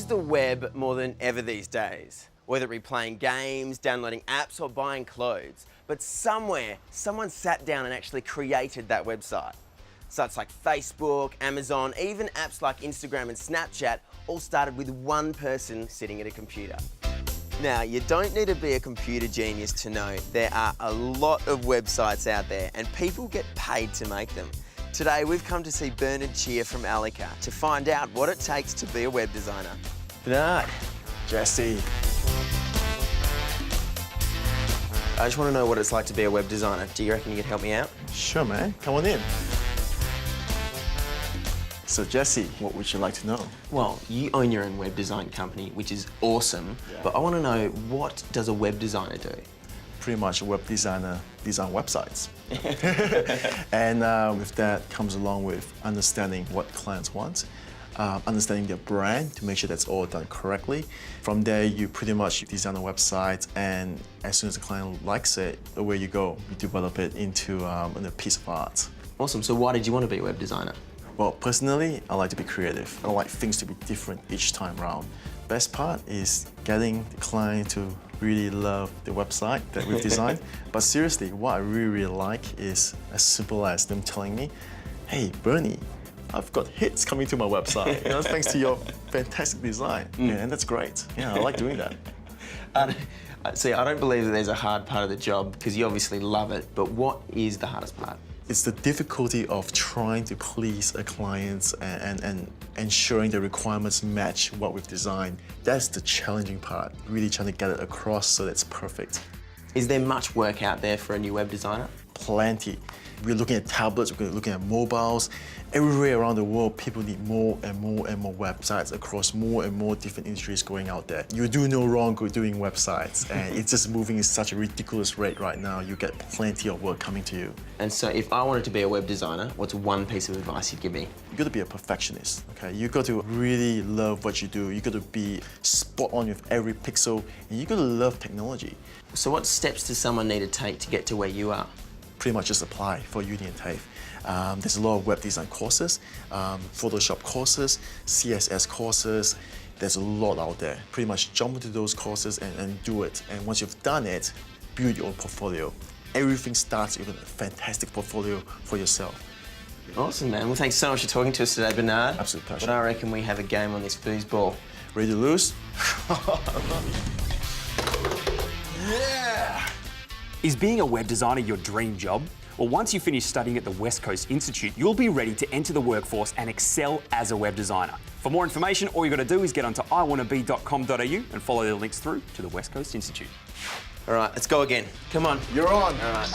use the web more than ever these days, whether it be playing games, downloading apps, or buying clothes. But somewhere, someone sat down and actually created that website. Sites like Facebook, Amazon, even apps like Instagram and Snapchat all started with one person sitting at a computer. Now, you don't need to be a computer genius to know there are a lot of websites out there and people get paid to make them. Today, we've come to see Bernard Cheer from Alica to find out what it takes to be a web designer. Bernard. Jesse. I just want to know what it's like to be a web designer. Do you reckon you could help me out? Sure, man. Come on in. So, Jesse, what would you like to know? Well, you own your own web design company, which is awesome, but I want to know, what does a web designer do? Pretty much a web designer design websites. And with that comes along with understanding what clients want, understanding their brand to make sure that's all done correctly. From there, you pretty much design a website, and as soon as the client likes it, away you go. You develop it into a piece of art. Awesome. So why did you want to be a web designer? Well, personally, I like to be creative. I like things to be different each time round. Best part is getting the client to really love the website that we've designed. But seriously, what I really like is as simple as them telling me, hey, Bernie, I've got hits coming to my website, thanks to your fantastic design. Yeah, and that's great. Yeah, I like doing that. See, I don't believe that there's a hard part of the job, because you obviously love it, but what is the hardest part? It's the difficulty of trying to please a client and ensuring the requirements match what we've designed. That's the challenging part, really trying to get it across so that it's perfect. Is there much work out there for a new web designer? Plenty. We're looking at tablets, we're looking at mobiles. Everywhere around the world, people need more and more and more websites across more and more different industries going out there. You do no wrong doing websites, and it's just moving at such a ridiculous rate right now. You get plenty of work coming to you. And so if I wanted to be a web designer, what's one piece of advice you'd give me? You got to be a perfectionist, okay? You got to really love what you do. You got to be spot on with every pixel, and you got to love technology. So what steps does someone need to take to get to where you are? Pretty much just apply for Uni and TAFE. There's a lot of web design courses, Photoshop courses, CSS courses. There's a lot out there. Pretty much jump into those courses and do it. And once you've done it, build your own portfolio. Everything starts with a fantastic portfolio for yourself. Awesome, man. Well, thanks so much for talking to us today, Bernard. Absolute pleasure. But I reckon we have a game on this foosball. Ready to lose? Yeah! Is being a web designer your dream job? Well, once you finish studying at the West Coast Institute, you'll be ready to enter the workforce and excel as a web designer. For more information, all you got to do is get onto IwannaB.com.au and follow the links through to the West Coast Institute. All right, let's go again. Come on. You're on. All right.